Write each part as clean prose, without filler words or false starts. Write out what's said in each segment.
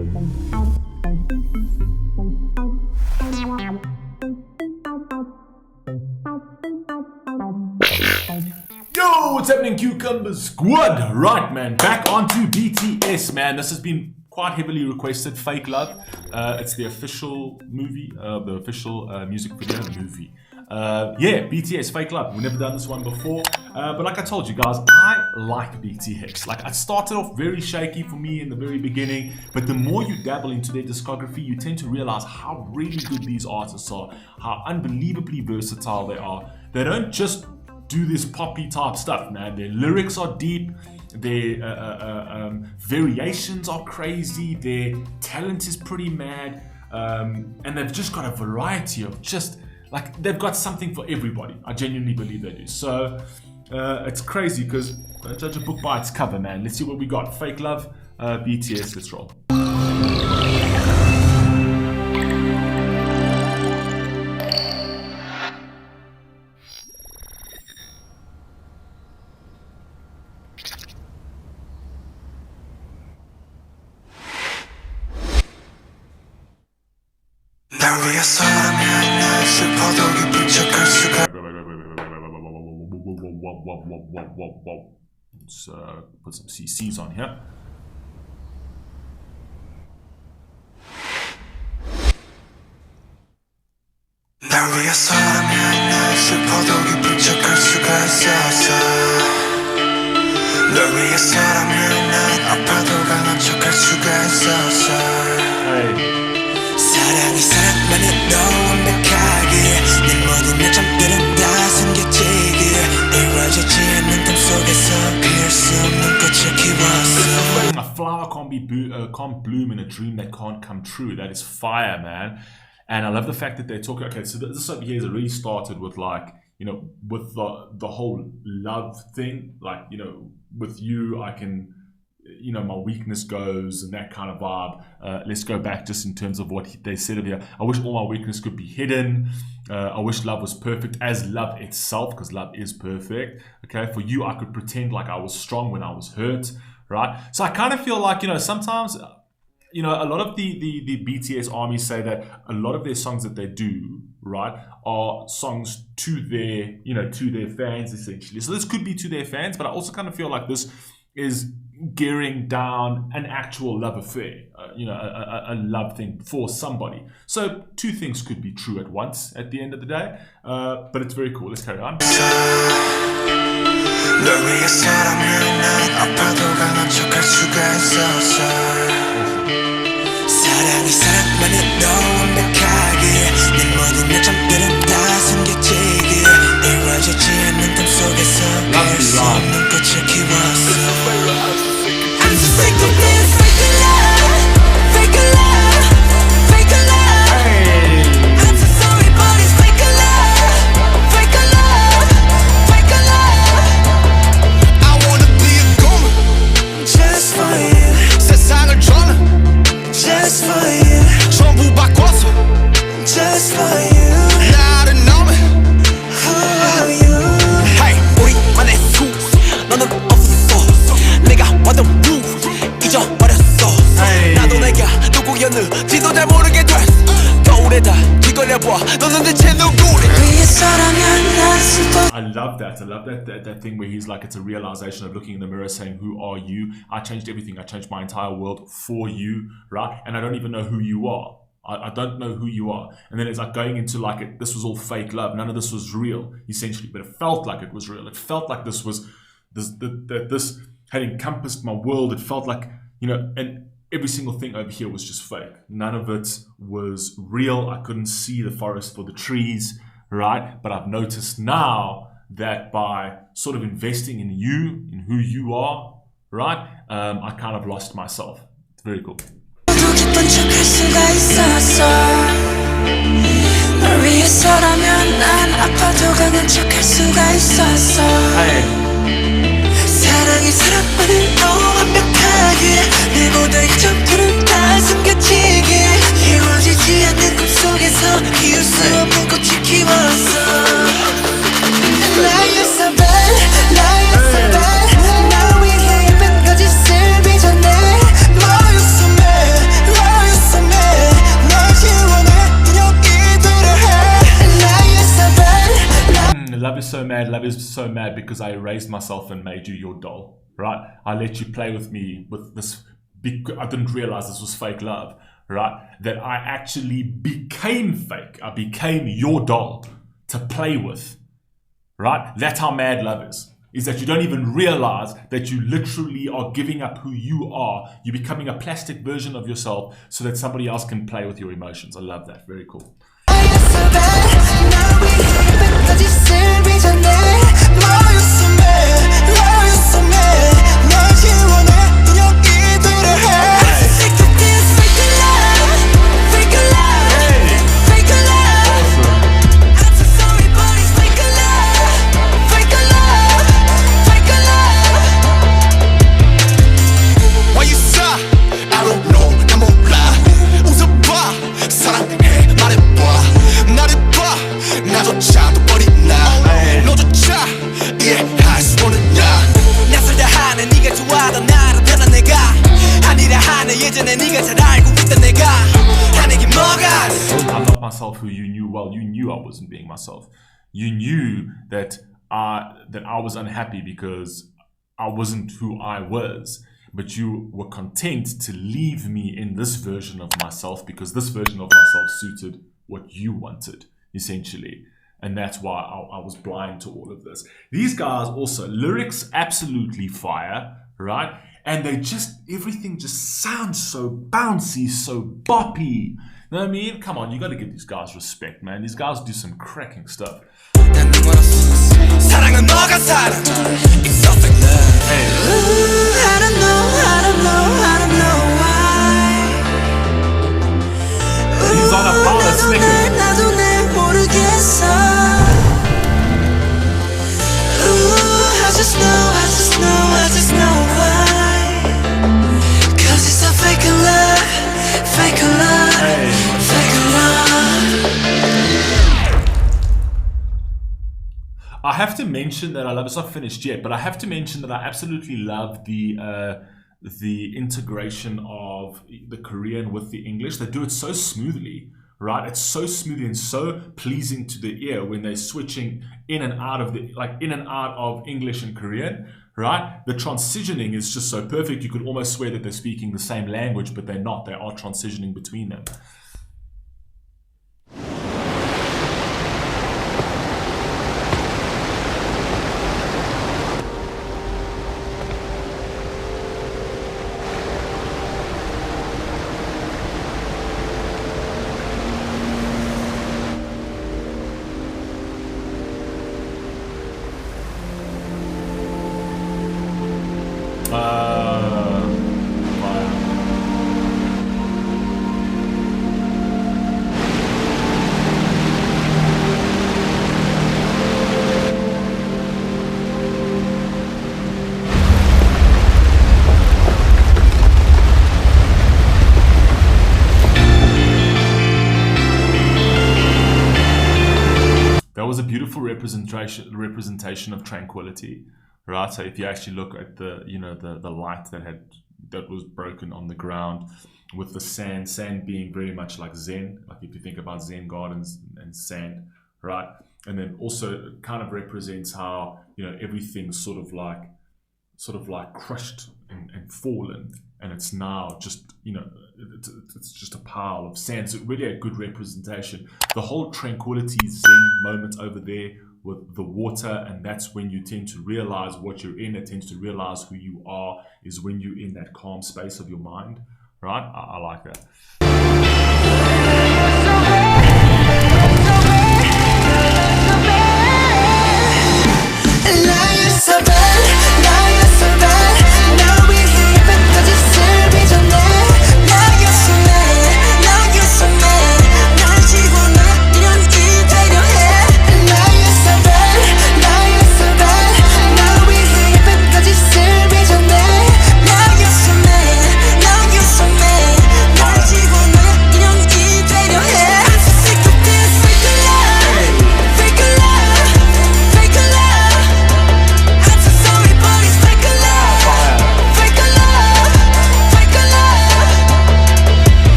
Yo, what's happening, Cucumber Squad? Right, man, back onto BTS, man. This has been quite heavily requested. Fake Love. It's the official movie, the official music video movie. Yeah, BTS, Fake Love. We've never done this one before. But like I told you guys, I like BTS. Like, it started off very shaky for me in the very beginning, but the more you dabble into their discography, you tend to realize how really good these artists are, how unbelievably versatile they are. They don't just do this poppy type stuff, man. Their lyrics are deep, their variations are crazy, their talent is pretty mad, and they've just got a variety of just, like, they've got something for everybody. I genuinely believe they do. So it's crazy because don't judge a book by its cover, man. Let's see what we got. Fake Love, BTS, let's roll. Let's put some CCs on here. 사랑이 사랑만은 너 완벽하게 내 모든 내 잠들은 다 숨겨지게 이루어지지 않는 꿈 속에서 피할 수 없는 꽃을 키웠어. A flower can't bloom in a dream that can't come true. That is fire, man. And I love the fact that they're talking. Okay, so this over here has already started with, like, you know, with the whole love thing. Like, you know, with you I can, you know, my weakness goes and that kind of vibe. Let's go back just in terms of what they said over here. I wish all my weakness could be hidden. I wish love was perfect as love itself, because love is perfect. Okay, for you I could pretend like I was strong when I was hurt, right? So I kind of feel like, you know, sometimes, you know, a lot of the BTS army say that a lot of their songs that they do, right, are songs to their, you know, to their fans essentially. So this could be to their fans, but I also kind of feel like this is gearing down an actual love affair, you know, a love thing for somebody. So two things could be true at once at the end of the day, but it's very cool. Let's carry on. I'm so sick of this fake love, fake love, fake love. I'm so sorry, but it's fake love, fake love, fake love. I wanna be a goner just for you. 세상을 전화 just for you. 전부 바꿔서 just for you. 나를 너무 who are you? Hey, 우리만의 수 너는 없어. 내가 완전 루 잊어버렸어. 나도 내가 누구였는지도 잘 모르게 됐어. 거울에다 뒤걸려봐. 너는 대체 누구래? I love that. I love that thing where he's like, it's a realization of looking in the mirror saying, who are you? I changed everything. I changed my entire world for you, right? And I don't even know who you are. I don't know who you are. And then it's like going into like, this was all fake love. None of this was real, essentially. But it felt like it was real. It felt like this was, this had encompassed my world. It felt like, you know, and every single thing over here was just fake. None of it was real. I couldn't see the forest for the trees, right? But I've noticed now that by sort of investing in you, in who you are, right? I kind of lost myself. It's very cool. 사랑이 사랑만을 너 완벽하게 내 모든 이점들은 다 숨겨지게 이루어지지 않는 꿈속에서 키울 수 없는 꽃을 키웠어. 나였어 bad, 나였어 bad. 나 위해 예쁜 거짓을 빚어내 너였어 man. is so mad. Love is so mad because I erased myself and made you your doll, right? I let you play with me with this. I didn't realize this was fake love, right? That I actually became fake. I became your doll to play with, right? That's how mad love is that you don't even realize that you literally are giving up who you are. You're becoming a plastic version of yourself so that somebody else can play with your emotions. I love that. Very cool. I'm not myself who you knew. Well, you knew I wasn't being myself. You knew that I was unhappy because I wasn't who I was. But you were content to leave me in this version of myself because this version of myself suited what you wanted, essentially. And that's why I was blind to all of this. These guys also, lyrics absolutely fire, right? And they just, everything just sounds so bouncy, so boppy. You know what I mean? Come on, you gotta give these guys respect, man. These guys do some cracking stuff. 사랑은 너가 살아. It's so fake love. Hey. I don't know why. He's on a powder snicker. 나도 내 모르겠어. I just know why. 'Cause it's a fake love, fake love, Hey. fake love. I have to mention that I love. It's not finished yet, but I have to mention that I absolutely love the integration of the Korean with the English. They do it so smoothly, right? It's so smooth and so pleasing to the ear when they're switching in and out of English and Korean, right? The transitioning is just so perfect. You could almost swear that they're speaking the same language, but they're not. They are transitioning between them. That was a beautiful representation of tranquility, right? So if you actually look at the light that was broken on the ground, with the sand being very much like Zen, like if you think about Zen gardens and sand, right? And then also it kind of represents how everything's sort of like crushed and fallen, and it's now just it's just a pile of sand. So really a good representation. The whole tranquility Zen moment over there with the water, and that's when you tend to realize what you're in. It tends to realize who you are is when you're in that calm space of your mind, right? I like that.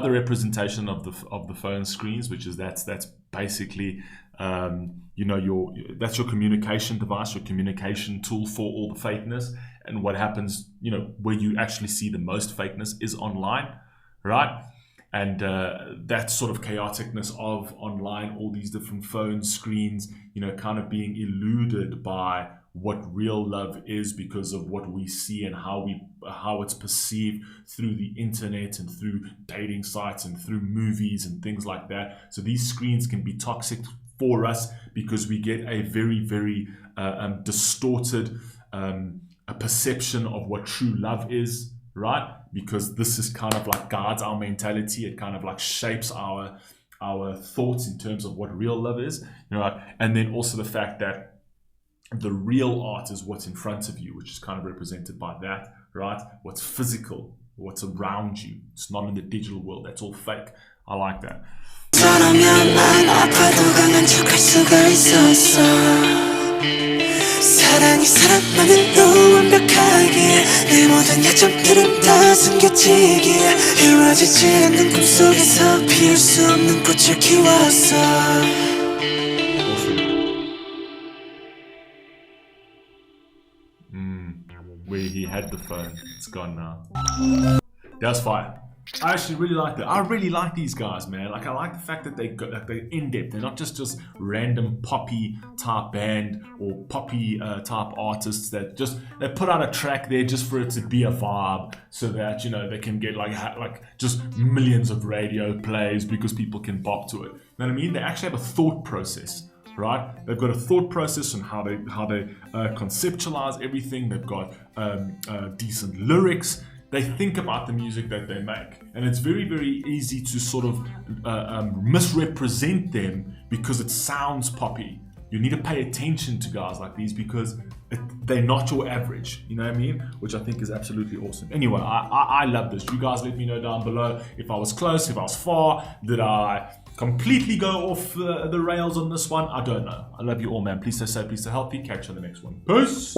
another representation of the phone screens, which is that's basically that's your communication device, your communication tool for all the fakeness. And what happens, where you actually see the most fakeness is online, right? And that sort of chaoticness of online, all these different phone screens, kind of being eluded by what real love is because of what we see and how it's perceived through the internet and through dating sites and through movies and things like that. So these screens can be toxic for us because we get a very, very distorted a perception of what true love is, right? Because this is kind of like guides our mentality. It kind of like shapes our thoughts in terms of what real love is, and then also the fact that the real art is what's in front of you, which is kind of represented by that, right? What's physical, what's around you. It's not in the digital world. That's all fake. I like that. 사랑이 사랑만으로 완벽하기에 내 모든 약점들은 다 숨겨지기에 이루어지지 않는 꿈속에서 피울 수 없는 꽃을 키웠어. Where he had the phone, it's gone now. That's fire. I actually really like that. I really like these guys, man. Like, I like the fact that they're in depth. They're not just random poppy type band or poppy type artists that they put out a track there just for it to be a vibe, so that they can get like just millions of radio plays because people can bop to it. You know what I mean? They actually have a thought process. Right? They've got a thought process on how they conceptualize everything. They've got decent lyrics. They think about the music that they make, and it's very, very easy to sort of misrepresent them because it sounds poppy. You need to pay attention to guys like these because they're not your average, you know what I mean? Which I think is absolutely awesome. Anyway, I love this. You guys let me know down below if I was close, if I was far. Did I completely go off the rails on this one? I don't know. I love you all, man. Please stay safe, please stay healthy. Catch you on the next one. Peace!